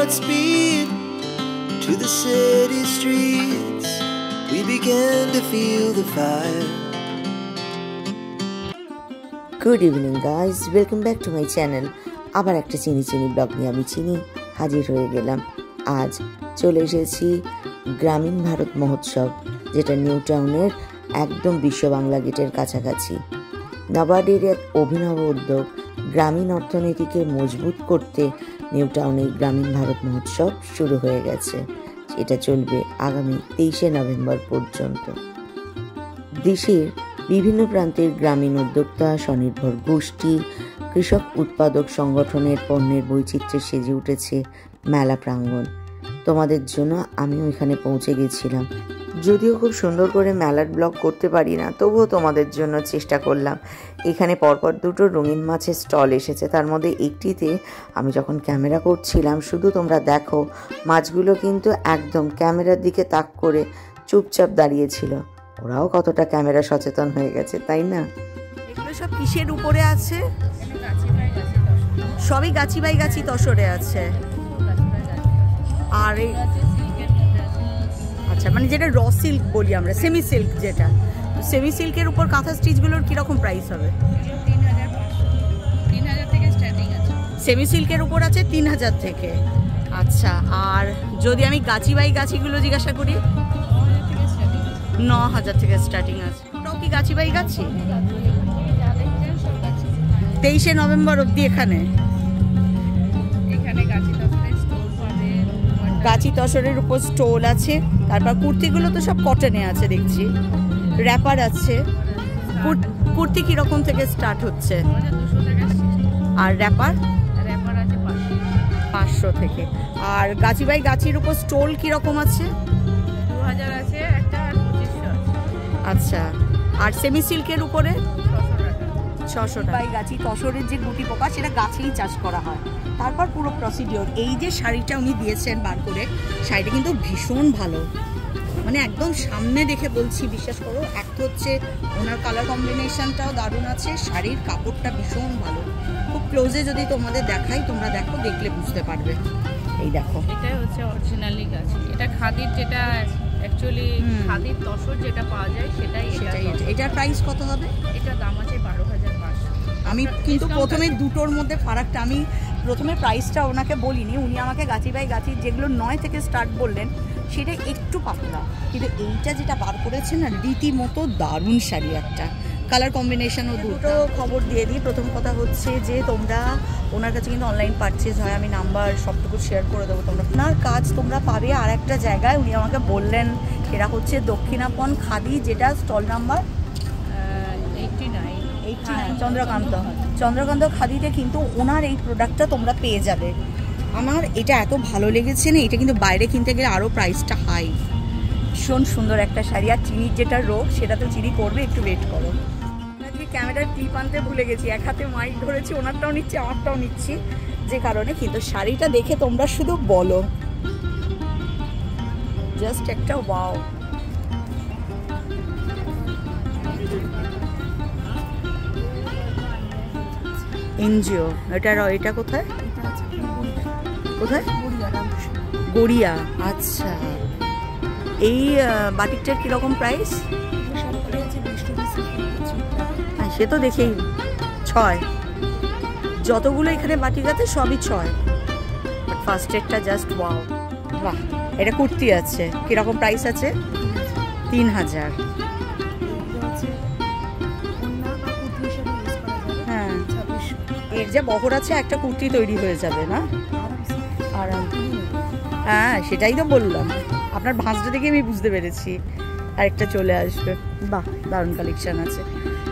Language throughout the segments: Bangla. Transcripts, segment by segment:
Godspeed to the city streets. We began to feel the fire. Good evening guys, welcome back to my channel. আবার একটা চিনি ব্লগ নিয়ে আমি চিনি হাজির হয়ে গেলাম। আজ চলে এসেছি গ্রামীণ ভারত মহোৎসব, যেটা নিউ টাউনের একদম বিশ্ব বাংলা গেটের কাছাকাছি। নাবার্ডের এক অভিনব উদ্যোগ গ্রামীণ অর্থনীতিকে মজবুত করতে নিউ টাউনে গ্রামীণ ভারত মহোৎসব শুরু হয়ে গেছে। এটা চলবে আগামী 23শে নভেম্বর পর্যন্ত। দেশের বিভিন্ন প্রান্তের গ্রামীণ উদ্যোক্তা, স্বনির্ভর গোষ্ঠী, কৃষক উৎপাদক সংগঠনের পণ্যের বৈচিত্র্যে সেজে উঠেছে মেলা প্রাঙ্গণ। তোমাদের জন্য আমিও এখানে পৌঁছে গেছিলাম। যদিও খুব সুন্দর করে মেলার ব্লগ করতে পারি না, তবুও তোমাদের জন্য চেষ্টা করলাম। এখানে পরপর দুটো রঙিন মাছের স্টল এসেছে, তার মধ্যে একটিতে আমি যখন ক্যামেরা করছিলাম, শুধু তোমরা দেখো মাছগুলো কিন্তু একদম ক্যামেরার দিকে তাক করে চুপচাপ দাঁড়িয়েছিল। ওরাও কতটা ক্যামেরা সচেতন হয়ে গেছে, তাই না? এগুলো সব কিসের উপরে আছে? সবই গাছি বাই গাছি তসরে আছে। আর আচ্ছা, মানে যেটা র সিল্ক বলি আমরা, সেমি সিল্ক, যেটা সেমি সিল্কের উপর কাঁথা স্টিচগুলোর কিরকম প্রাইস হবে? 3000 থেকে স্টার্টিং আছে। সেমি সিল্কের উপর আছে 3000 থেকে। আচ্ছা, আর যদি আমি গাছি বাই গাছিগুলো জিজ্ঞাসা করি? 9000 থেকে স্টার্টিং আছে। ওটাও কি গাছি বাই গাছি? 23শে নভেম্বর অবধি এখানে গাছি তসরের উপর স্টোল আছে। তারপর কুর্তিগুলো তো সব কটনে আছে দেখছি, র্যাপার আছে। কুর্তি কিরকম থেকে স্টার্ট হচ্ছে? আর র্যাপার আছে 500 থেকে। আর গাছি বাই গাছির উপর স্টোল কিরকম আছে? 2000 আছে একটা, আর 2500। আচ্ছা, আর সেমি সিল্কের উপরে 600 টাকা। বাই গাছি তসরের যে গুটি পোকা, সেটা গাছেই চাষ করা হয়। তারপর পুরো প্রসিডিওর। এই যে শাড়িটা উনি দিয়েছেন বার করে, শাড়িটা কিন্তু ভীষণ ভালো, মানে একদম সামনে দেখে বলছি, বিশ্বাস করো। এক তো হচ্ছে ওনার কালার কম্বিনেশনটাও দারুণ আছে, শাড়ির কাপড়টা ভীষণ ভালো। খুব ক্লোজে যদি তোমাদের দেখাই, তোমরা দেখো, দেখলে বুঝতে পারবে। এই দেখো, এটা হচ্ছে অরিজিনালি গাছি। এটা খাদির, যেটা অ্যাকচুয়ালি খাদির তসর যেটা পাওয়া যায় সেটাই। এটার প্রাইস কত হবে? এটা দাম আছে 12500। আমি কিন্তু প্রথমে দুটোর মধ্যে ফারাকটা, আমি প্রথমে প্রাইসটা ওনাকে বলিনি, উনি আমাকে গাছি বাই গাছি যেগুলো 9 থেকে স্টার্ট বললেন, সেটা একটু পাতলা। কিন্তু এইটা যেটা বার করেছে না, রীতিমতো দারুণ শাড়ি একটা, কালার কম্বিনেশনও। দুটো খবর দিয়ে দিই। প্রথম কথা হচ্ছে যে তোমরা ওনার কাছে কিন্তু অনলাইন পারচেজ হয়, আমি নাম্বার সবটুকু শেয়ার করে দেবো। তোমরা ওনার কাজ তোমরা পাবে আর একটা জায়গায়, উনি আমাকে বললেন, এরা হচ্ছে দক্ষিণাপন খাদি, যেটা স্টল নাম্বার 89। চন্দ্রকান্ত খাদিতে কিন্তু ওনার এই প্রোডাক্টটা তোমরা পেয়ে যাবে। আমার এটা এত ভালো লেগেছে না, এটা কিন্তু বাইরে কিনতে গেলে আরও প্রাইসটা হাই। ভীষণ সুন্দর একটা শাড়ি। আর চিনির যেটা রোগ, সেটা তো চিনি করবে, একটু ওয়েট করো। আজকে ক্যামেরার ক্লিপ আনতে ভুলে গেছি, এক হাতে মাইক ধরেছি, ওনারটাও নিচ্ছি আমারটাও নিচ্ছি, যে কারণে। কিন্তু শাড়িটা দেখে তোমরা শুধু বলো, জাস্ট একটা ওয়াও। এনজিও এটা কোথায়? গড়িয়া। আচ্ছা, এই বাটিকটার কিরকম প্রাইস? সে তো দেখেই 6। যতগুলো এখানে বাটিক আছে সবই 6, বাট ফার্স্ট এডটা জাস্ট ওয়াও। বাহ, এটা কুর্তি আছে, কিরকম প্রাইস আছে? 3000। হ্যাঁ, এর যে বহর আছে, একটা কুর্তি তৈরি হয়ে যাবে না? আরাম। হ্যাঁ, সেটাই তো বললাম, আপনার ভাঁজটা দেখে আমি বুঝতে পেরেছি আরেকটা চলে আসবে। বাহ, দারুণ কালেকশন আছে।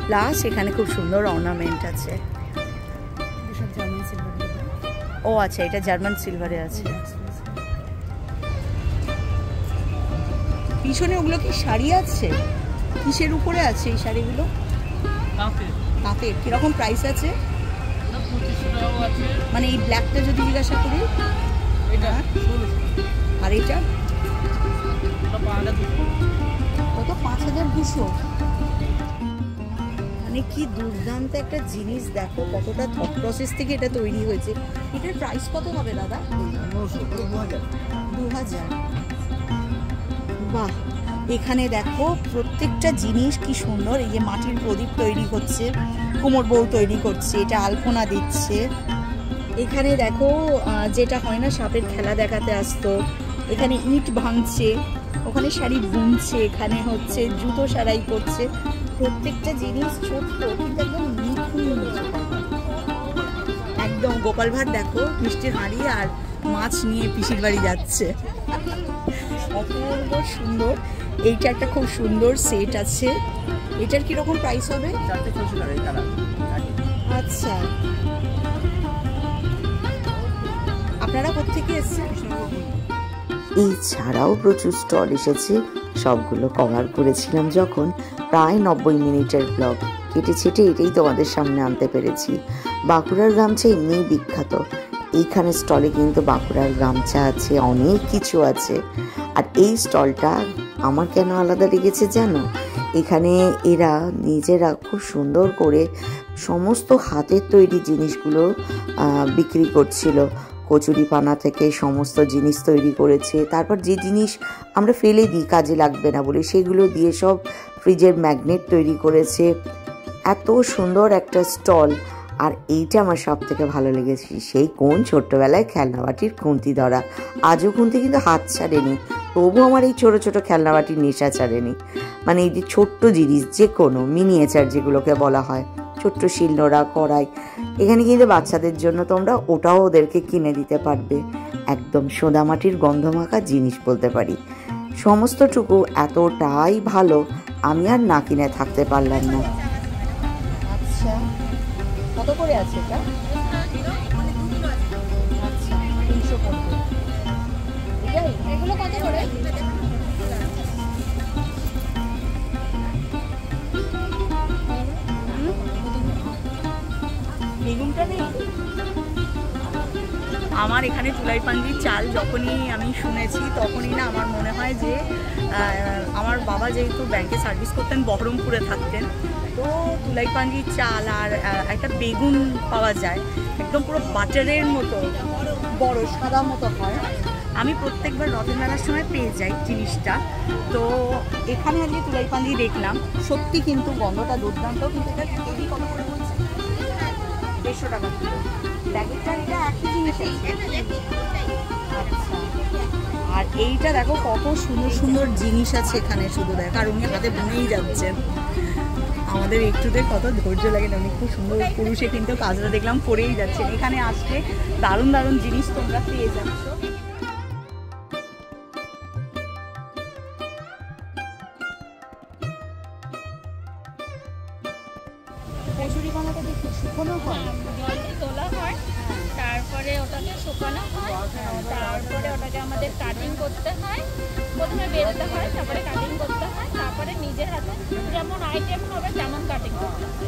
প্লাস এখানে খুব সুন্দর অর্নামেন্ট আছে। ও আচ্ছা, এটা জার্মান সিলভারে আছে। পিছনে ওগুলো কি শাড়ি আছে? কিসের উপরে আছে এই শাড়িগুলো? তাঁতের। কিরকম প্রাইস আছে? মানে এই ব্ল্যাকটা যদি জিজ্ঞাসা করি? আর এটা কত? 5200। মানে মানে কি দুর্দান্ত একটা জিনিস, দেখো কতটা থট প্রসেস থেকে এটা তৈরি হয়েছে। এটার প্রাইস কত হবে দাদা? 2000। বাহ, এখানে দেখো প্রত্যেকটা জিনিস কি সুন্দর। এই যে মাটির প্রদীপ তৈরি করছে, কোমর বউ তৈরি করছে, এটা আলপনা দিচ্ছে। এখানে দেখো যেটা হয় না সাপের খেলা দেখাতে আসতো, এখানে ইট ভাঙছে, ওখানে শাড়ি বুনছে, এখানে হচ্ছে জুতো সারাই করছে। প্রত্যেকটা জিনিস ছোট্ট কিন্তু একদম নিখুঁত। একদম গোপাল ভাঁড় দেখো মিষ্টির হাঁড়ি আর মাছ নিয়ে পিসির বাড়ি যাচ্ছে। অপূর্ব সুন্দর। এইটা একটা খুব সুন্দর সেট আছে। এটার কিরকম প্রাইস হবে? আচ্ছা, আপনারা কোথেকে এসেছেন? এছাড়াও প্রচুর স্টল এসেছে, সবগুলো কভার করেছিলাম যখন। প্রায় 90 মিনিটের ব্লগ কেটে ছেটে এটাই তোমাদের সামনে আনতে পেরেছি। বাঁকুড়ার গামছা এমনিই বিখ্যাত, এইখানে স্টলে কিন্তু বাঁকুড়ার গামছা আছে, অনেক কিছু আছে। আর এই স্টলটা আমার কেন আলাদা লেগেছে জানো? এখানে এরা নিজেরা খুব সুন্দর করে সমস্ত হাতের তৈরি জিনিসগুলো বিক্রি করছিল। কচুরি পানা থেকে সমস্ত জিনিস তৈরি করেছে। তারপর যে জিনিস আমরা ফেলে দিই কাজে লাগবে না বলে, সেগুলো দিয়ে সব ফ্রিজের ম্যাগনেট তৈরি করেছে। এত সুন্দর একটা স্টল। আর এইটা আমার সব থেকে ভালো লেগেছে, সেই কোন ছোট্টবেলায় খেলনাবাটির খুন্তি ধরা। আজও খুন্তি কিন্তু হাত ছাড়েনি, তবু আমার এই ছোটো ছোটো খেলনাবাটির নেশা ছাড়েনি। মানে এই যে ছোট্ট জিনিস, যে কোনো মিনিয়েচার যেগুলোকে বলা হয়, ছোট্ট শিলনোড়া, কড়াই, এখানে কিন্তু বাচ্চাদের জন্য তোমরা ওটাও ওদেরকে কিনে দিতে পারবে। একদম সোদামাটির গন্ধমাখা জিনিস বলতে পারি। সমস্তটুকু এতটাই ভালো, আমি আর না কিনে থাকতে পারলাম না। আচ্ছা, কত করে আছে এটা? আচ্ছা, 300 পড়বে। এগুলো কত করে? বেগুনটা নেই। আমার এখানে তুলাইপাঞ্জির চাল যখনই আমি শুনেছি তখনই না আমার মনে হয় যে আমার বাবা যেহেতু ব্যাংকে সার্ভিস করতেন, বহরমপুরে থাকতেন, তো তুলাইপাঞ্জির চাল আর একটা বেগুন পাওয়া যায়, একদম পুরো বাটারের মতো বড় সাদা মতো হয়। আমি প্রত্যেকবার রথের মেলার সময় পেয়ে যাই জিনিসটা। তো এখানে আজকে তুলাইপাঞ্জি দেখলাম, সত্যি কিন্তু গন্ধটা দুর্দান্ত। কিন্তু এটা কেজি কত করে বলছে? 150 টাকা কিলো। ব্যাগেরটার এটা একই জিনিস। আচ্ছা, আর এইটা দেখো কত সুন্দর সুন্দর জিনিস আছে এখানে, শুধু দেখ। আর উনি হাতে বুনেই যাচ্ছেন। আমাদের একটুতে কত ধৈর্য লাগে না, উনি খুব সুন্দর পুরুষে কিন্তু কাজটা দেখলাম করেই যাচ্ছেন। এখানে আসলে দারুণ দারুণ জিনিস তোমরা পেয়ে যাচ্ছ। কচুরি বানাতে দেখি শুকনো হয়, জলে তোলা হয়, তারপরে ওটাকে শুকানো হয়, তারপরে ওটাকে আমাদের কাটিং করতে হয়। প্রথমে বেলতে হয়, তারপরে কাটিং করতে হয়, তারপরে নিজের হাতে যেমন আইটেম হবে তেমন কাটিং করতে হয়।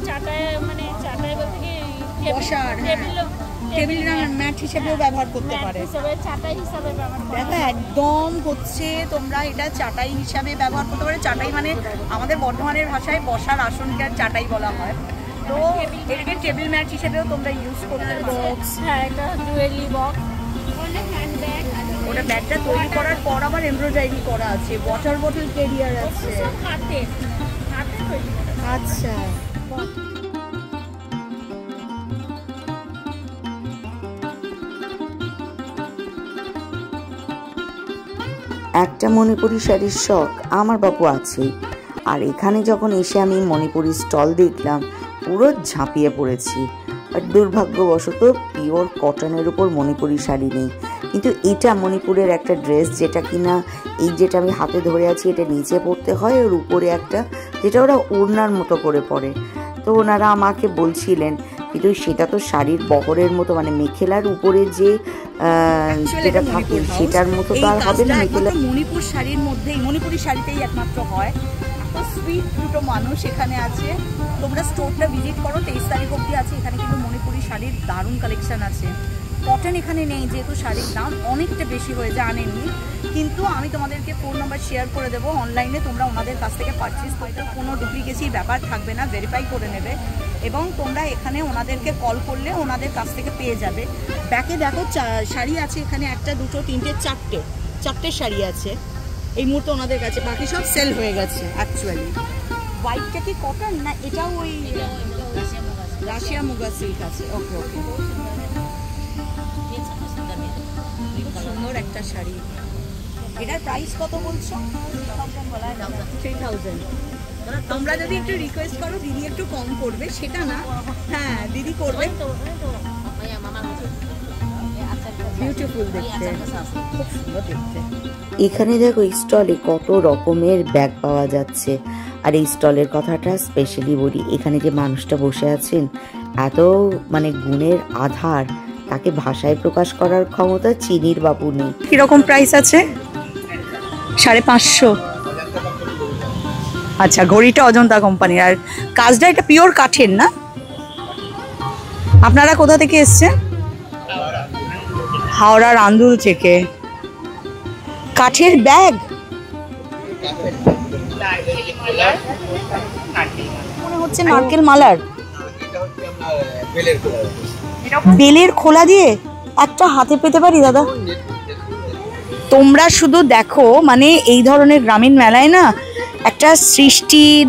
চাটাই বলতে কি টেবিল ম্যাট হিসেবেও ব্যবহার করতে পারে, চাটাই হিসাবে ব্যবহার করা। দেখো একদম হচ্ছে তোমরা এটা চাটাই হিসাবে ব্যবহার করতে পারো। চাটাই মানে আমাদের বর্ধমানের ভাষায় বসার আসনকে চাটাই বলা হয়। তো এটাকে টেবিল ম্যাট হিসেবেও তোমরা ইউজ করতে পারো। হ্যাঁ, এটা জুয়েলারি বক্স, হ্যান্ড ব্যাগ। ওটা ব্যাগটা তৈরি করার পর আবার এমব্রয়ডারি করা আছে, ওয়াটার বোতল ক্যারিয়ার আছে, হাতে তৈরি করা। আচ্ছা, একটা মণিপুরি শাড়ির শখ আমার বাপু আছেই। আর এখানে যখন এসে আমি মণিপুরি স্টল দেখলাম, পুরো ঝাঁপিয়ে পড়েছি। আর দুর্ভাগ্যবশত পিওর কটনের উপর মণিপুরি শাড়ি নেই। কিন্তু এটা মণিপুরের একটা ড্রেস, যেটা কিনা এই যেটা আমি হাতে ধরে আছি, এটা নিচে পরতে হয়, ওর উপরে একটা যেটা ওরা ওড়নার মতো করে পরে। তো ওনারা আমাকে বলছিলেন, কিন্তু সেটা তো শাড়ির বহরের মতো, মানে মেখেলার উপরে যে যেটা থাকে সেটার মতো তো আর হবে না। মেখেলা মণিপুর শাড়ির মধ্যেই, মণিপুরি শাড়িতেই একমাত্র হয়। এত সুইট দুটো মানুষ এখানে আছে। তোমরা স্টোরটা ভিজিট করো, 23 তারিখ অবধি আছে। এখানে কিন্তু মণিপুরি শাড়ির দারুণ কালেকশন আছে। কটন এখানে নেই, যেহেতু শাড়ির দাম অনেকটা বেশি হয়ে যায়, আনেননি। কিন্তু আমি তোমাদেরকে ফোন নাম্বার শেয়ার করে দেবো, অনলাইনে তোমরা ওনাদের কাছ থেকে পারচেস করতে কোনো ডুপ্লিকেসির ব্যাপার থাকবে না, ভেরিফাই করে নেবে এবং তোমরা এখানে ওনাদেরকে কল করলে ওনাদের কাছ থেকে পেয়ে যাবে। ব্যাকে দেখো শাড়ি আছে এখানে 1 2 3 4টে শাড়ি আছে এই মুহূর্তে ওনাদের কাছে, বাকি সব সেল হয়ে গেছে অ্যাকচুয়ালি। হোয়াইটটা কি কটন না এটাও ওই রাশিয়া মুগা সিল্ক আছে? ওকে ওকে, সুন্দর একটা শাড়ি। এটার প্রাইস কত বলছো? 3000। তোমরা যদি একটু রিকোয়েস্ট করো দিদি একটু কম করবে, সেটা না, হ্যাঁ দিদি করবে। বিউটিফুল দেখতে, খুব সুন্দর দেখতে। এখানে দেখো স্টলে কত রকমের ব্যাগ পাওয়া যাচ্ছে। আর এই স্টলের কথাটা স্পেশালি বলি, এখানে যে মানুষটা বসে আছেন এত মানে গুণের আধার, তাকে ভাষায় প্রকাশ করার ক্ষমতা চিনির বাবু নেই। কিরকম প্রাইস আছে? 550। আচ্ছা, ঘড়িটা অজন্তা কোম্পানির। আর কাজটা এটা পিওর কাঠের না? আপনারা কোথা থেকে এসছেন? হাওড়ার আন্দুল থেকে। কাঠের ব্যাগ, মনে হচ্ছে নারকেল মালার, বেলের খোলা দিয়ে একটা হাতে পেতে পারি দাদা? তোমরা শুধু দেখো, মানে এই ধরনের গ্রামীণ মেলায় না একটা সৃষ্টির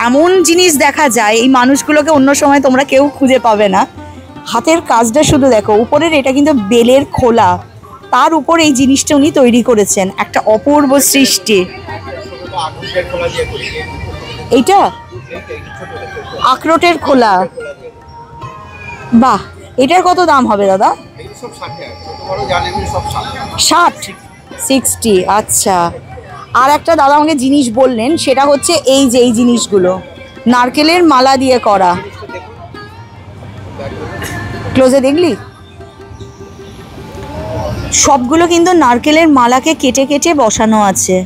এমন জিনিস দেখা যায়, এই মানুষগুলোকে অন্য সময় তোমরা কেউ খুঁজে পাবে না। হাতের কাজটা শুধু দেখো, উপরের এটা কিন্তু বেলের খোলা, তার উপর এই জিনিসটা উনি তৈরি করেছেন, একটা অপূর্ব সৃষ্টি। এইটা আখরোটের খোলা, বাহ। এটার কত দাম হবে দাদা? 60। আচ্ছা। আর একটা দাদা আমাকে জিনিস বললেন, সেটা হচ্ছে এই যে এই জিনিসগুলো নারকেলের মালা দিয়ে করা। ক্লোজে দেখলি? সবগুলো কিন্তু নারকেলের মালাকে কেটে কেটে বসানো আছে।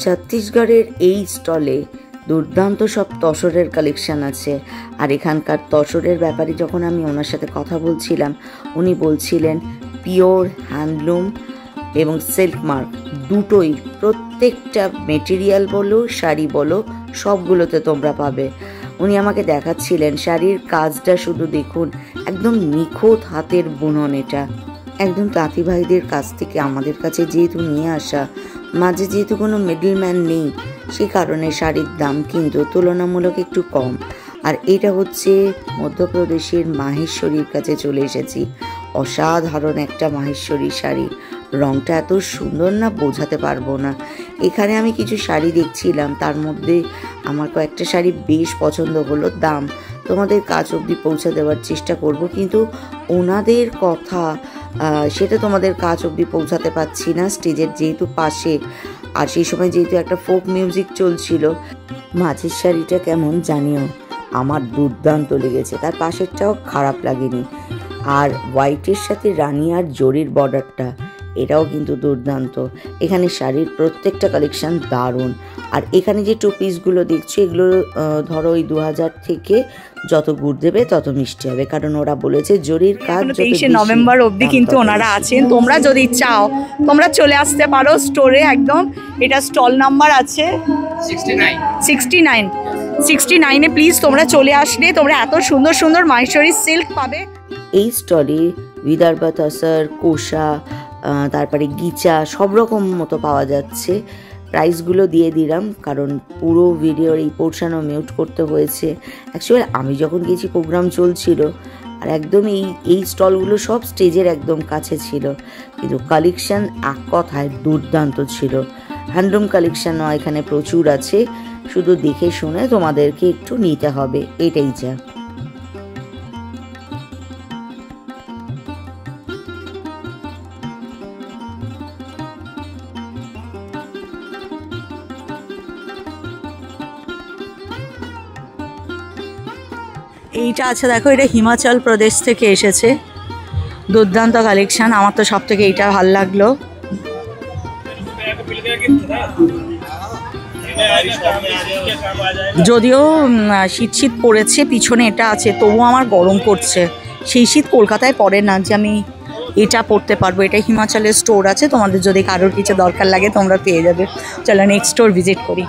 ছত্তিশগড়ের এই স্টলে দুর্দান্ত সব তসরের কালেকশন আছে। আর এখানকার তসরের ব্যাপারে যখন আমি ওনার সাথে কথা বলছিলাম, উনি বলছিলেন পিওর হ্যান্ডলুম এবং সিল্ক মার্ক দুটোই, প্রত্যেকটা মেটেরিয়াল বলো শাড়ি বলো সবগুলোতে তোমরা পাবে। উনি আমাকে দেখাচ্ছিলেন শাড়ির কাজটা, শুধু দেখুন একদম নিখুঁত হাতের বুনন। এটা একদম তাঁতি ভাইদের কাছ থেকে আমাদের কাছে যেহেতু নিয়ে আসা, মাঝে যেহেতু কোনো মিডলম্যান নেই, সে কারণে শাড়ির দাম কিন্তু তুলনামূলক একটু কম। আর এটা হচ্ছে মধ্যপ্রদেশের মাহেশ্বরীর কাছে চলে এসেছি। অসাধারণ একটা মাহেশ্বরী শাড়ি, রংটা এত সুন্দর না বোঝাতে পারবো না। এখানে আমি কিছু শাড়ি দেখছিলাম, তার মধ্যে আমার কয়েকটা শাড়ি বেশ পছন্দ হলো। দাম তোমাদের কাছ অবধি পৌঁছে দেওয়ার চেষ্টা করব, কিন্তু ওনাদের কথা সেটা তোমাদের কাছ অবধি পৌঁছাতে পারছি না, স্টেজের যেহেতু পাশে। আর সেই সময় যেহেতু একটা ফোক মিউজিক চলছিল। মাঝের শাড়িটা কেমন জানিও, আমার দুর্দান্ত লেগেছে, তার পাশেরটাও খারাপ লাগেনি। আর হোয়াইটের সাথে রানী আর জরির বর্ডারটা, এটাও কিন্তু দুর্দান্ত। এখানে শাড়ির প্রত্যেকটা কালেকশন দারুণ। আর এখানে যে টু পিসগুলো দেখছো, এগুলো ধরো ওই 2000 থেকে যত গুড় দেবে তত মিষ্টি হবে, কারণ ওরা বলেছে জরির কাজ 23শে নভেম্বর অবধি কিন্তু ওনারা আছেন। তোমরা যদি চাও তোমরা চলে আসতে পারো স্টোরে একদম। এটা স্টল নাম্বার আছে 69। প্লিজ তোমরা চলে আসলে তোমরা এত সুন্দর সুন্দর মাহেশ্বরী সিল্ক পাবে। এই স্টলে বিদর্ভা তসর, কোষা, তারপরে গিচা সব রকম মতো পাওয়া যাচ্ছে। প্রাইসগুলো দিয়ে দিলাম, কারণ পুরো ভিডিওর এই পোর্শনও মিউট করতে হয়েছে। অ্যাকচুয়ালি আমি যখন গেছি প্রোগ্রাম চলছিল, আর একদম এই স্টলগুলো সব স্টেজের একদম কাছে ছিল, কিন্তু কালেকশন এক কথায় দুর্দান্ত ছিল। হ্যান্ডলুম কালেকশনও এখানে প্রচুর আছে, শুধু দেখে শুনে তোমাদেরকে একটু নিতে হবে, এটাই যা। এইটা আছে দেখো, এটা হিমাচল প্রদেশ থেকে এসেছে, দুর্দান্ত কালেকশন। আমার তো সব থেকে এইটা ভালো লাগলো। যদিও শীত শীত পড়েছে, পিছনে এটা আছে, তবুও আমার গরম করছে। সেই শীত কলকাতায় পড়ে না যে আমি এটা পড়তে পারবো। এটা হিমাচলের স্টোর আছে, তোমাদের যদি কারোর কিছু দরকার লাগে তোমরা পেয়ে যাবে। চলো নেক্সট স্টোর ভিজিট করি।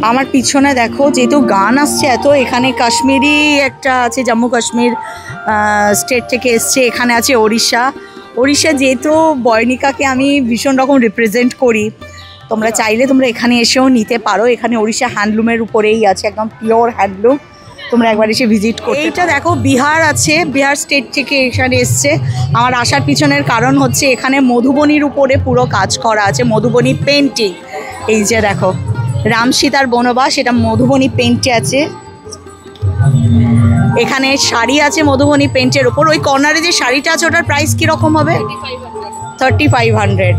আমার পিছনে দেখো, যেহেতু গান আসছে এত, এখানে কাশ্মীরি একটা আছে, জম্মু কাশ্মীর স্টেট থেকে এসছে। এখানে আছে ওড়িশা, যেহেতু বর্ণিকাকে আমি ভীষণ রকম রিপ্রেজেন্ট করি, তোমরা চাইলে তোমরা এখানে এসেও নিতে পারো। এখানে ওড়িশা হ্যান্ডলুমের উপরেই আছে, একদম পিওর হ্যান্ডলুম, তোমরা একবার এসে ভিজিট করো। এইটা দেখো বিহার আছে, বিহার স্টেট থেকে এখানে এসছে। আমার আসার পিছনের কারণ হচ্ছে এখানে মধুবনীর উপরে পুরো কাজ করা আছে, মধুবনী পেন্টিং। এই যে দেখো রাম সীতার বনবাস, এটা মধুবনী পেন্টে আছে। এখানে শাড়ি আছে মধুবনী পেন্টের উপর। ওই কর্নারে যে শাড়িটা আছে ওটার প্রাইস কীরকম হবে? 3500।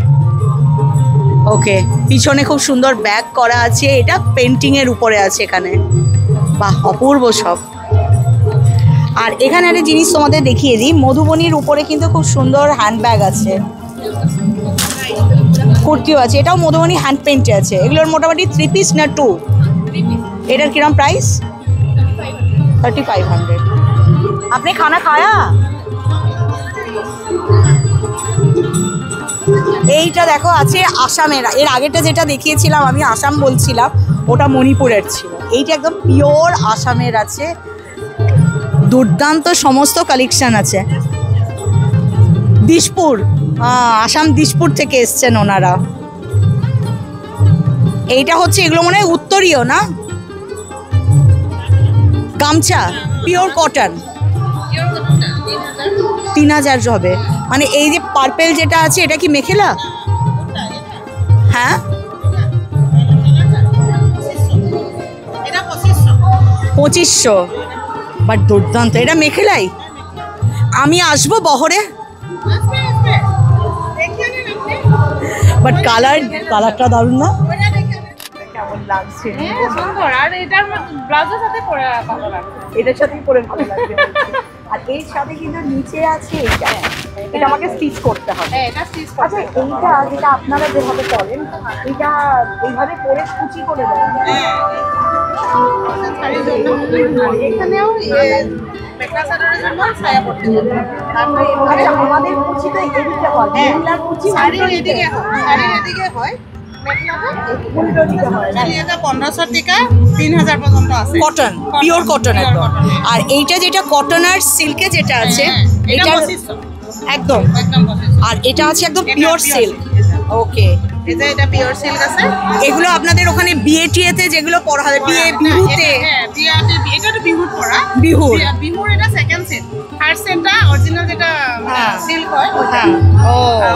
ওকে, পিছনে খুব সুন্দর ব্যাগ করা আছে, এটা পেন্টিংয়ের উপরে আছে এখানে। বাহ, অপূর্ব সব। আর এখানে একটা জিনিস তোমাদের দেখিয়ে দিই, মধুবনীর উপরে কিন্তু খুব সুন্দর হ্যান্ডব্যাগ আছে, কুর্তিও আছে, এটাও মধুবনী হ্যান্ড পেন্টে আছে। এগুলোর মোটামুটি 3 পিস না 2? এটার কিরম প্রাইস? 3500। আপনি খানা খায়া? এইটা দেখো আছে আসামের। এর আগেরটা যেটা দেখিয়েছিলাম আমি আসাম বলছিলাম, ওটা মণিপুরের ছিল। এইটা একদম পিওর আসামের আছে, দুর্দান্ত সমস্ত কালেকশন আছে। দিশপুর, আসাম দিশপুর থেকে এসছেন ওনারা। এইটা হচ্ছে, এগুলো মনে হয় উত্তরীয় না? গামছা পিওর কটন, 3000 হবে। মানে এই যে পার্পেল যেটা আছে এটা কি মেখেলা? হ্যাঁ, 2500। বাট দুর্দান্ত, এটা মেখেলাই। আমি আসবো বহরে, বাট কালারটা দারুণ না? কেমন লাগছে? আর এটার ব্লাউজের সাথে পরে ভালো লাগছে, এটার সাথেই পরে ভালো লাগবে। আর এর সাথে কিন্তু নিচে আছে এটা আমাকে স্টিচ করতে হবে। এটা স্টিচ আচ্ছা, এইটা যেটা আপনারা যেভাবে করেন, এটা এইভাবে পরে কুচি করে দেন? এখানেও মেখলা চাদরের জন্য ছায়া পড়তে হবে। আচ্ছা, আমাদের কুচি তো এদিকে হয়, মহিলার কুচি শাড়ির এদিকে হয়, শাড়ির এদিকে হয়। কটন, পিওর কটন একদম। আর এইটা যেটা কটন আর সিল্কে যেটা আছে, এটা একদম, আর এটা আছে একদম পিওর সিল্ক। ওকে, এটা পিওর সিল্ক আছে। এগুলো আপনাদের ওখানে বিয়ে টিয়েতে যেগুলো পরা হয়, বিহুতে? এটা তো বিহুর পরা, বিহুর এটা সেকেন্ড সেট। থার্ড সেটটা অরিজিনাল যেটা সিল্ক হয়,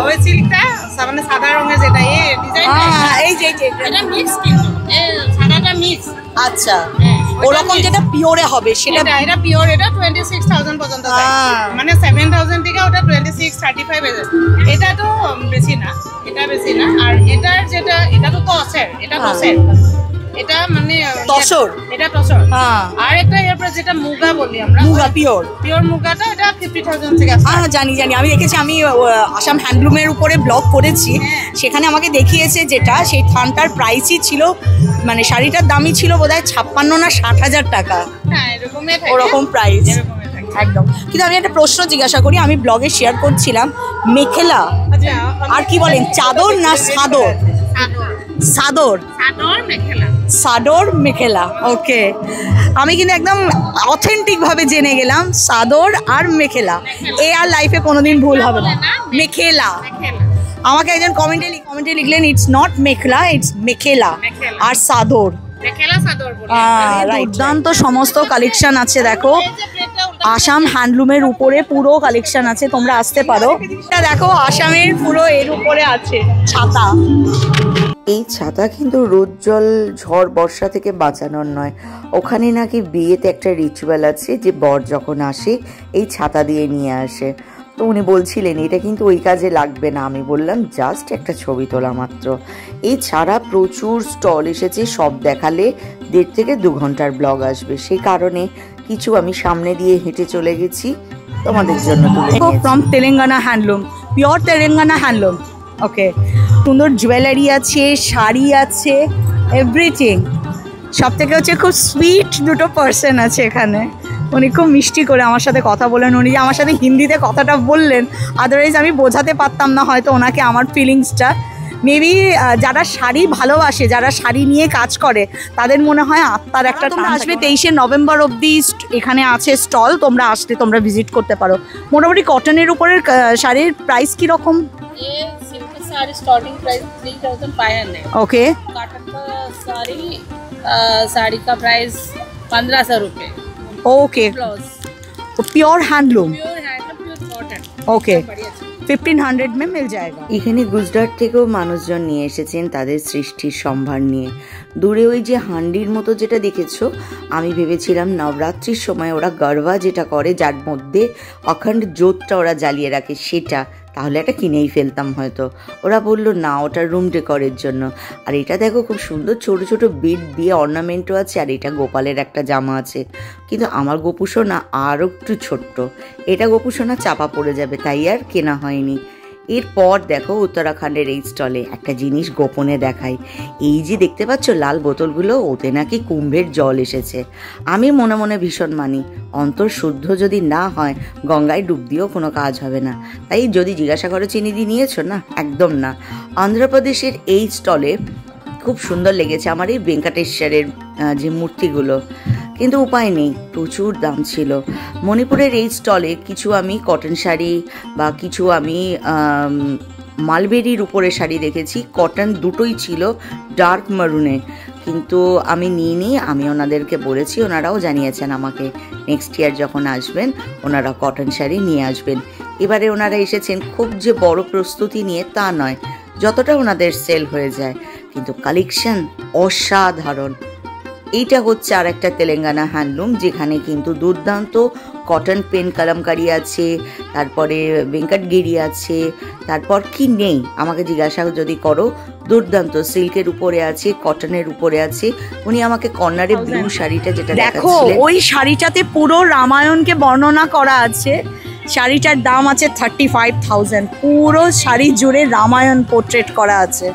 ওই সিল্কটা মানে সাদা রঙের যেটা এই ডিজাইন, এই যে এটা মিক্স, কিন্তু এই সাদাটা মিক্স। আচ্ছা, ওরকম যেটা পিওরে হবে সেটা? এটা পিওর, এটা 26000 পর্যন্ত যায়, মানে 7000 থেকে ওটা 26-35 এর। এটা তো বেশি না, এটা বেশি না। আর এটার যেটা, এটা তো তসর, এটা তসর, এটা মানে তসর, এটা তসর। আর একটা এরপর যেটা মুগা বলি আমরা, মুগা পিওর মুগাটা, এটা 50000 থেকে আছে। জানি, আমি দেখেছি, আমি আসাম হ্যান্ডলুমের উপরে ব্লগ করেছি, সেখানে আমাকে দেখিয়েছে যেটা, সেই থানটার প্রাইসই ছিল, মানে শাড়িটার দামই ছিল বোধহয় 56 না 60,000 টাকা, ওরকম প্রাইস একদম। কিন্তু আমি একটা প্রশ্ন জিজ্ঞাসা করি, আমি ব্লগে শেয়ার করছিলাম, মেখেলা আর কি বলেন, চাদর না সাদর? সাদর মেখেলা। ওকে, আমি কিন্তু একদম অথেন্টিক ভাবে জেনে গেলাম, সাদর আর মেখেলা। এ আর লাইফে কোনোদিন ভুল হবে না, মেখেলা। আমাকে একজন কমেন্টে লিখলেন, it's not mekhla, it's mekhela আর সাদর। দুর্দান্ত সমস্ত কালেকশন আছে দেখো, আসাম হ্যান্ডলুমের উপরে পুরো কালেকশন আছে, তোমরা আসতে পারো। এটা দেখো আসামের পুরো এর উপরে আছে ছাতা। এই ছাতা কিন্তু রোদ জল ঝড় বর্ষা থেকে বাঁচানোর নয়, ওখানে নাকি বিয়েতে একটা রিচুয়াল আছে যে বর যখন আসে এই ছাতা দিয়ে নিয়ে আসে। তো উনি বলছিলেন এটা কিন্তু ওই কাজে লাগবে না। আমি বললাম জাস্ট একটা ছবি তোলা মাত্র। এছাড়া প্রচুর স্টল এসেছে, সব দেখালে 1.5 থেকে 2 ঘন্টার ব্লগ আসবে, সেই কারণে কিছু আমি সামনে দিয়ে হেঁটে চলে গেছি। তোমাদের জন্য তুলে নিয়েছি। From Telangana handloom, pure Telangana handloom. Okay, সুন্দর জুয়েলারি আছে, শাড়ি আছে, এভরিথিং। সব থেকে হচ্ছে খুব সুইট দুটো পার্সন আছে এখানে, উনি খুব মিষ্টি করে আমার সাথে কথা বলেন। উনি যে আমার সাথে হিন্দিতে কথাটা বললেন, আদারওয়াইজ আমি বোঝাতে পারতাম না হয়তো ওনাকে আমার ফিলিংসটা। মেবি যারা শাড়ি ভালোবাসে, যারা শাড়ি নিয়ে কাজ করে, তাদের মনে হয় আত্মার একটা টান আসবে। 23শে নভেম্বর অবধি এখানে আছে স্টল, তোমরা আসলে তোমরা ভিজিট করতে পারো। মোটামুটি কটনের উপরের শাড়ির প্রাইস কীরকম? साड़ी स्टार्टिंग प्राइस 3500 है। ओके, कॉटन का साड़ी का प्राइस 1500 रुपये। ओके, ब्लाउज तो pure handloom, pure handloom pure cotton. Okay, बढ़िया चीज। 1500 में मिल जाएगा। এখানে গুজরাট থেকেও মানুষজন নিয়ে এসেছেন তাদের সৃষ্টির সম্ভার নিয়ে। দূরে ওই যে হান্ডির মতো যেটা দেখেছো, আমি ভেবেছিলাম নবরাত্রির সময় ওরা গরবা যেটা করে, যার মধ্যে অখণ্ড জোতটা ওরা জ্বালিয়ে রাখে, সেটা তাহলে এটা কিনেই ফেলতাম হয়তো। ওরা বললো না, ওটা রুম ডেকোরের জন্য। আর এটা দেখো খুব সুন্দর ছোট ছোট বিট দিয়ে অর্নামেন্টও আছে। আর এটা গোপালের একটা জামা আছে, কিন্তু আমার গোপুসোনা আরও একটু ছোট্ট, এটা গোপুসোনা চাপা পড়ে যাবে, তাই আর কেনা হয়নি। এরপর দেখো উত্তরাখণ্ডের এই স্টলে একটা জিনিস গোপনে দেখাই। এই যে দেখতে পাচ্ছ লাল বোতলগুলো, ওতে নাকি কুম্ভের জল এসেছে। আমি মনে মনে ভীষণ মানি, অন্তর শুদ্ধ যদি না হয় গঙ্গায় ডুব দিয়েও কোনো কাজ হবে না। তাই যদি জিজ্ঞাসা করো চিনি দিয়ে নিয়েছো, না, একদম না। অন্ধ্রপ্রদেশের এই স্টলে খুব সুন্দর লেগেছে আমার এই ভেঙ্কটেশ্বরের যে মূর্তিগুলো, কিন্তু উপায় নেই, প্রচুর দাম ছিল। মণিপুরের এই স্টলে কিছু আমি কটন শাড়ি বা কিছু আমি মালবেরির উপরে শাড়ি দেখেছি, কটন দুটোই ছিল, ডার্ক মারুনে, কিন্তু আমি নিইনি। আমি ওনাদেরকে বলেছি, ওনারাও জানিয়েছেন আমাকে নেক্সট ইয়ার যখন আসবেন ওনারা কটন শাড়ি নিয়ে আসবেন। এবারে ওনারা এসেছেন খুব যে বড় প্রস্তুতি নিয়ে তা নয়, যতটা ওনাদের সেল হয়ে যায়, কিন্তু কালেকশন অসাধারণ। এইটা হচ্ছে আর একটা তেলেঙ্গানা হ্যান্ডলুম, যেখানে কিন্তু দুর্দান্ত কটন পেন কালামকারি আছে, তারপরে ভেঙ্কটগিরি আছে, তারপর কি নেই আমাকে জিজ্ঞাসা যদি করো, দুর্দান্ত সিল্কের উপরে আছে, কটনের উপরে আছে। উনি আমাকে কর্নারে ব্লু শাড়িটা যেটা দেখো, ওই শাড়িটাতে পুরো রামায়ণকে বর্ণনা করা আছে। শাড়িটার দাম আছে 35,000, পুরো শাড়ি জুড়ে রামায়ণ পোর্ট্রেট করা আছে।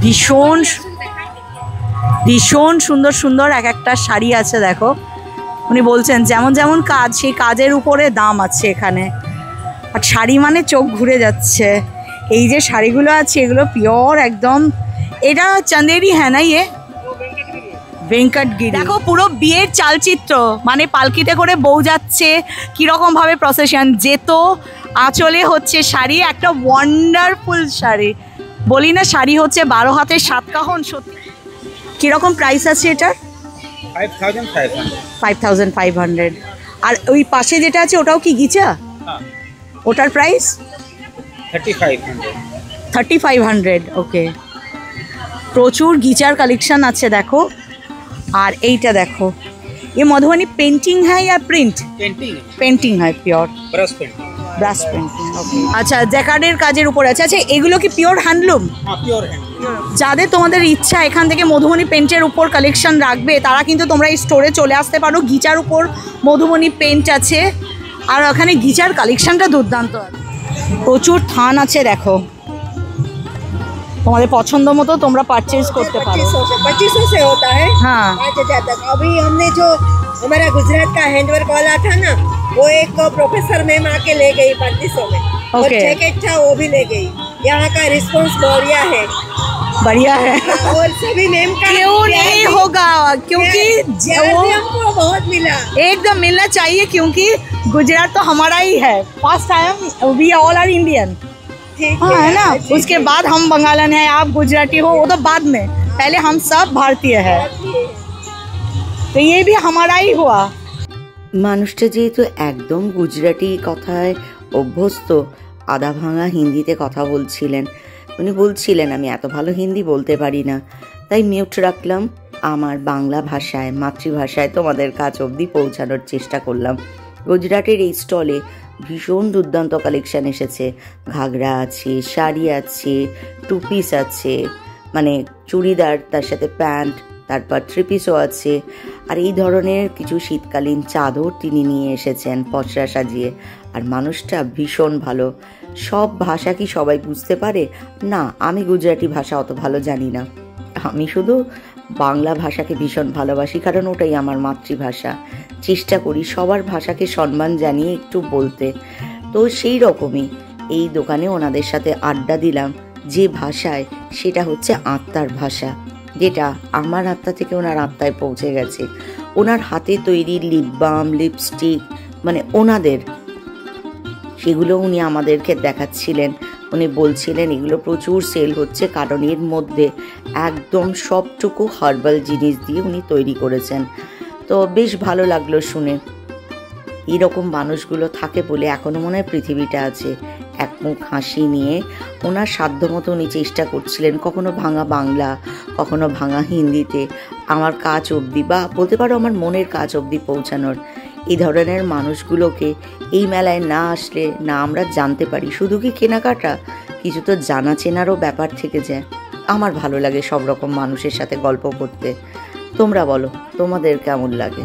ভীষণ ভীষণ সুন্দর সুন্দর এক একটা শাড়ি আছে। দেখো, উনি বলছেন যেমন যেমন কাজ, সেই কাজের উপরে দাম আছে এখানে। আর শাড়ি মানে চোখ ঘুরে যাচ্ছে। এই যে শাড়িগুলো আছে এগুলো পিওর একদম। এটা চাঁদেরি হ্যাঁ না, ইয়ে ভেঙ্কটগিরি। দেখো পুরো বিয়ের চালচিত্র, মানে পালকিতে করে বউ যাচ্ছে, কীরকম ভাবে প্রসেশন যেত, আঁচলে হচ্ছে শাড়ি, একটা ওয়ান্ডারফুল শাড়ি। বলি না শাড়ি হচ্ছে 12 হাতের 7 কাহন। সত্যি। কীরকম প্রাইস আছে এটার? 5500। আর ওই পাশে যেটা আছে ওটাও কি গিচা? ওটার প্রাইস 3500। ওকে, প্রচুর গিচার কালেকশন আছে দেখো। আর এইটা দেখো, ये मधुबनी पेंटिंग है या प्रिंट? पेंटिंग है, प्योर ब्रश पेंटिंग। ओके, अच्छा, জ্যাকার্ডের কাজের উপর আছে। আচ্ছা, এগুলো কি পিওর হ্যান্ডলুম? Pure handloom. যাদের তোমাদের ইচ্ছা এখান থেকে মধুবনী পেন্টের উপর কালেকশন রাখবে, তারা কিন্তু তোমরা এই স্টোরে চলে আসতে পারো। গিচার উপর মধুবনী পেন্ট আছে, আর ওখানে গিচার কালেকশনটা দুর্দান্ত আছে। প্রচুর থান আছে দেখো, তোমাদের পছন্দ মতো তোমরা পারচেজ করতে পারো। 2500 से होता है, हाँ 5000 तक। अभी हमने जो हमारा गुजरात का हैंडवर्क वाला था ना, वो एक प्रोफेसर मैम आके ले गई 3500 में। और Okay. जैकेट था वो भी ले गई। यहाँ का रिस्पॉन्स बढ़िया है, बढ़िया है। और सभी मैम का क्यों नहीं होगा, क्योंकि वो हमको बहुत मिला। एकदम मिलना चाहिए, क्योंकि गुजरात तो हमारा ही है। First time we all are Indian, हाँ है ना। उसके बाद हम बंगालन है, आप गुजराती हो, वो तो बाद में, पहले हम सब भारतीय है, तो ये भी हमारा ही हुआ। মানুষটা যেহেতু একদম গুজরাটি কথায় অভ্যস্ত, আধা ভাঙা হিন্দিতে কথা বলছিলেন। উনি বলছিলেন আমি এত ভালো হিন্দি বলতে পারি না, তাই মিউট রাখলাম। আমার বাংলা ভাষায়, মাতৃভাষায় তোমাদের কাছ অবধি পৌঁছানোর চেষ্টা করলাম। গুজরাটের এই স্টলে ভীষণ দুর্দান্ত কালেকশন এসেছে। ঘাগরা আছে, শাড়ি আছে, টু পিস আছে, মানে চুড়িদার, তার সাথে প্যান্ট, তারপর থ্রিপিসও আছে, আর এই ধরনের কিছু শীতকালীন চাদর তিনি নিয়ে এসেছেন পসরা সাজিয়ে। আর মানুষটা ভীষণ ভালো। সব ভাষা কি সবাই বুঝতে পারে? না, আমি গুজরাটি ভাষা অত ভালো জানি না। আমি শুধু বাংলা ভাষাকে ভীষণ ভালোবাসি, কারণ ওটাই আমার মাতৃভাষা। চেষ্টা করি সবার ভাষাকে সম্মান জানিয়ে একটু বলতে। তো সেই রকমই এই দোকানে ওনাদের সাথে আড্ডা দিলাম যে ভাষায়, সেটা হচ্ছে আত্মার ভাষা, যেটা আমার আত্মা থেকে ওনার আত্মায় পৌঁছে গেছে। ওনার হাতে তৈরি লিপ বাম, লিপস্টিক, মানে ওনাদের, সেগুলো উনি আমাদেরকে দেখাচ্ছিলেন। উনি বলছিলেন এগুলো প্রচুর সেল হচ্ছে, কারণ এর মধ্যে একদম সবটুকু হার্বাল জিনিস দিয়ে উনি তৈরি করেছেন। তো বেশ ভালো লাগলো শুনে। এইরকম মানুষগুলো থাকে বলে এখনো মনে হয় পৃথিবীটা আছে। এক মুখ হাসি নিয়ে ওনার সাধ্যমতো উনি চেষ্টা করছিলেন, কখনো ভাঙা বাংলা, কখনো ভাঙা হিন্দিতে আমার কাজ অবধি, বা বলতে পারো আমার মনের কাজ অবধি পৌঁছানোর। এই ধরনের মানুষগুলোকে এই মেলায় না আসলে না আমরা জানতে পারি। শুধু কি কেনাকাটা, কিছু তো জানা চেনারও ব্যাপার থেকে যায়। আমার ভালো লাগে সব রকম মানুষের সাথে গল্প করতে। তোমরা বলো, তোমাদের কেমন লাগে?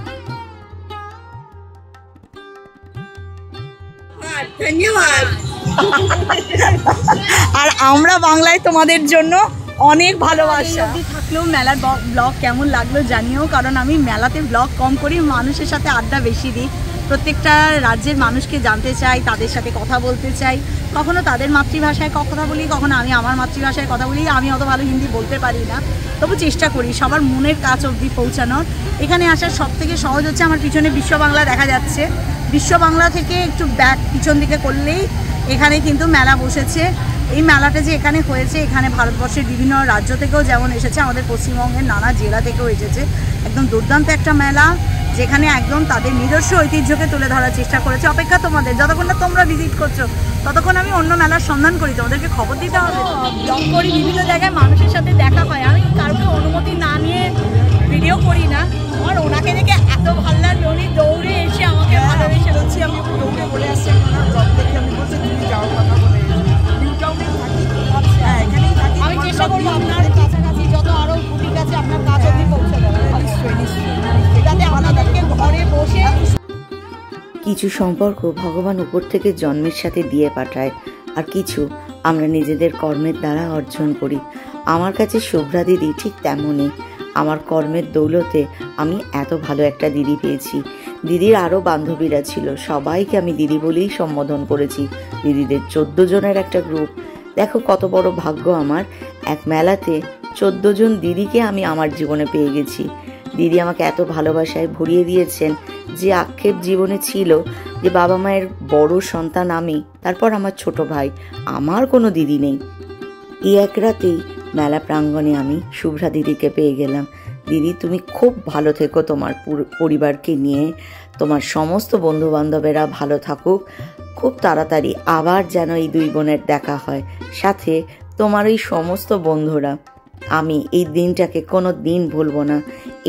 ধন্যবাদ। আর আমরা বাংলায় তোমাদের জন্য অনেক ভালোবাসা। থাকলেও মেলার ব্লগ কেমন লাগলো জানিও, কারণ আমি মেলাতে ব্লগ কম করি, মানুষের সাথে আড্ডা বেশি দিই। প্রত্যেকটা রাজ্যের মানুষকে জানতে চাই, তাদের সাথে কথা বলতে চাই। কখনো তাদের মাতৃভাষায় কথা বলি, কখনো আমি আমার মাতৃভাষায় কথা বলি। আমি অত ভালো হিন্দি বলতে পারি না, তবু চেষ্টা করি সবার মনের কাছ অবধি পৌঁছানোর। এখানে আসার সব থেকে সহজ হচ্ছে, আমার পিছনে বিশ্ব বাংলা দেখা যাচ্ছে। বিশ্ব বাংলা থেকে একটু ব্যাক পিছন দিকে করলেই এখানে কিন্তু মেলা বসেছে। এই মেলাটা যে এখানে হয়েছে, এখানে ভারতবর্ষের বিভিন্ন রাজ্য থেকেও যেমন এসেছে, আমাদের পশ্চিমবঙ্গের নানা জেলা থেকেও এসেছে। একদম দুর্দান্ত একটা মেলা, যেখানে একদম তাদের নিজস্ব ঐতিহ্যকে তুলে ধরার চেষ্টা করেছে। অপেক্ষা তোমাদের, যতক্ষণ না তোমরা ভিজিট করছো ততক্ষণ আমি অন্য মেলার সন্ধান করি, তোমাদেরকে খবর দিতে হবে। ব্লগ করি, বিভিন্ন জায়গায় মানুষের সাথে দেখা হয়। আমি কারোকে অনুমতি না নিয়ে ভিডিও করি না। আমার ওনাকে দেখে এত ভালো লাগলো, উনি দৌড়ে এসে আমাকে ভালোবেসে বলছি। আমি দৌড়ে বলে আসছি, আমি চেষ্টা করবো আপনার কাছাকাছি যত আরো বুটিক আছে আপনার কাছ অবধি পৌঁছে দেবো, যাতে আপনাদেরকে ঘরে বসে। কিছু সম্পর্ক ভগবান উপর থেকে জন্মের সাথে দিয়ে পাঠায়, আর কিছু আমরা নিজেদের কর্মের দ্বারা অর্জন করি। আমার কাছে শুভ্রা দিদি ঠিক তেমনই। আমার কর্মের দৌলতে আমি এত ভালো একটা দিদি পেয়েছি। দিদির আরও বান্ধবীরা ছিল, সবাইকে আমি দিদি বলেই সম্বোধন করেছি। দিদিদের 14 জনের একটা গ্রুপ। দেখো কত বড় ভাগ্য আমার, এক মেলাতে 14 জন দিদিকে আমি আমার জীবনে পেয়ে গেছি। দিদি আমাকে এত ভালোবাসায় ভরিয়ে দিয়েছেন যে আক্ষেপ জীবনে ছিল যে বাবা মায়ের বড় সন্তান আমি, তারপর আমার ছোট ভাই, আমার কোনো দিদি নেই। এই এক রাতেই মেলা প্রাঙ্গণে আমি শুভ্রা দিদিকে পেয়ে গেলাম। দিদি তুমি খুব ভালো থেকো, তোমার পরিবারকে নিয়ে, তোমার সমস্ত বন্ধু বান্ধবেরা ভালো থাকুক। খুব তাড়াতাড়ি আবার যেন এই দুই বোনের দেখা হয়, সাথে তোমার এই সমস্ত বন্ধুরা। আমি এই দিনটাকে কোনো দিন ভুলবো না।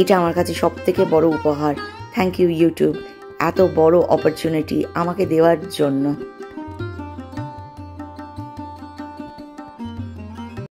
এটা আমার কাছে সব থেকে বড় উপহার। থ্যাংক ইউ ইউটিউব, এত বড় অপরচুনিটি আমাকে দেওয়ার জন্য।